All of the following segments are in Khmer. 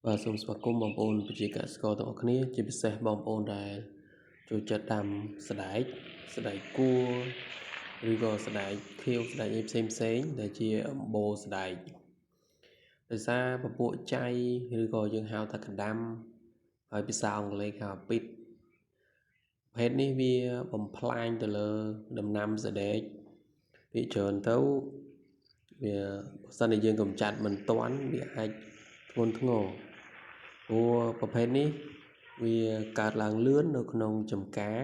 vàសូមស្វាគមន៍បងប្អូនប្រជាកសិករទាំងអស់គ្នាជាពិសេសបងប្អូនដែលចូលចិត្តដាំសណ្តែកគួរឬក៏សណ្តែកខៀវសណ្តែកអីផ្សេងដែលជាអំបូរសណ្តែកដោយសារពពួកចៃឬក៏យើងហៅថាកណ្ដាំហើយភាសាអង់គ្លេសហៅ pit ប្រភេទនេះវាបំផ្លាញទៅលើដំណាំសណ្តែកភាគច្រើនទៅវាបើសិនជាយើងកម្ចាត់មិនទាន់វាអាចធ្ងន់ធ្ងរព្រោះប្រភេទនេះវាកើតឡើងលឿននៅក្នុងចម្ការ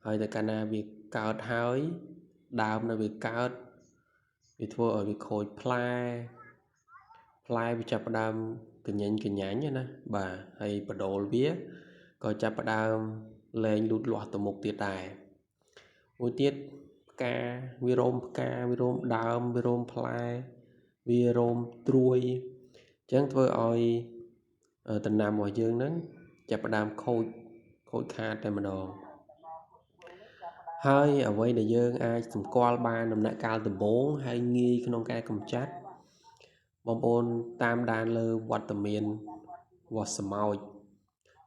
ហើយតែកាលណាវាកើតហើយដើមនៅវាកើតវាធ្វើឲ្យវាខូចផ្លែវាចាប់ផ្ដើមកញ្ញណាបាទហើយបដូលវាក៏ចាប់ផ្ដើមលែងលូតលាស់ទៅមុខទៀតដែរមួយទៀតផ្កាវារោមផ្កាវារោមដើមវារោមផ្លែវារោមត្រួយអញ្ចឹងធ្វើឲ្យដំណាំរបស់យើងហ្នឹងចាប់ផ្ដើមខូចខាតតែម្ដងហើយអ្វីដែលយើងអាចសម្គាល់បានដំណាក់កាលដំបូងហើយងាយក្នុងការកម្ចាត់បងប្អូនតាមដានលើវត្តមានវាស់ស្មោច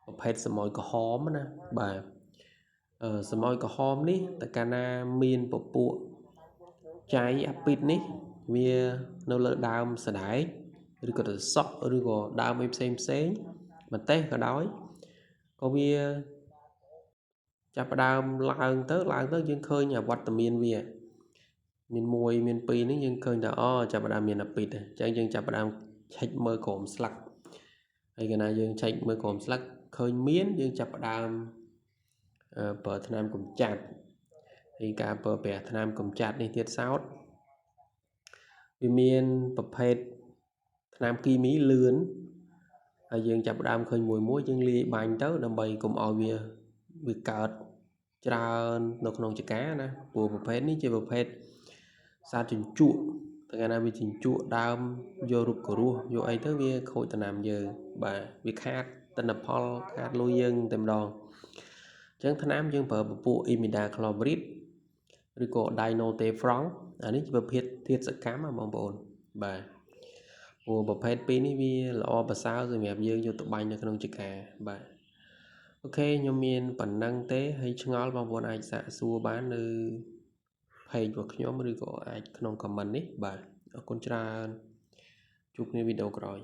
ប្រភេទស្មោចក្រហមណាបាទស្មោចក្រហមនេះតើកាលណាមានពពួកចៃអាពីតនេះវានៅលើដើមសណ្តែកឬក៏ត្រសក់ឬក៏ដើមអីផ្សេងម្ទេសក៏ដោយក៏វាចាប់ផ្ដើមឡើងទៅយើងឃើញវត្តមានវាមាន1មាន2នេះយើងឃើញថាចាប់ផ្ដើមមានអាពីតអញ្ចឹងយើងចាប់ផ្ដើមឆែកមើលក្រោមស្លឹកហើយកាលណាយើងឆែកមើលក្រោមស្លឹកឃើញមានយើងចាប់ផ្ដើមប្រើថ្នាំកម្ចាត់ហើយការប្រើប្រាស់ថ្នាំកម្ចាត់នេះទៀតសោតវាមានប្រភេទថ្នាំគីមីលឿនហើយយើងចាប់ផ្ដើមឃើញមួយយើងលាយបាញ់ទៅដើម្បីកុំឲ្យវាកើតច្រើននៅក្នុងចកាណាព្រោះប្រភេទនេះជាប្រភេទសត្វជញ្ជក់តែកាលណាវាជញ្ជក់ដើមយករូបកោរស់យកអីទៅវាខូចដំណាំយើងបាទវាខាតទិន្នផលខាតលុយយើងតែម្ដងអញ្ចឹងថ្នាំយើងប្រើពពួក Imidacloprid ឬក៏ Dinotefuran អានេះជាប្រភេទធាតុសកម្មបងប្អូនបាទព្រោះប្រភេទពីរនេះវាល្អប្រសើរសម្រាប់យើងយកទៅបាញ់នៅក្នុងចកាបាទអូខេខ្ញុំមានប៉ុណ្ណឹងទេហើយឆ្ងល់បងប្អូនអាចសាកសួរបាននៅ page របស់ខ្ញុំឬក៏អាចក្នុង comment នេះបាទអរគុណច្រើនជួបគ្នាវីដេអូក្រោយ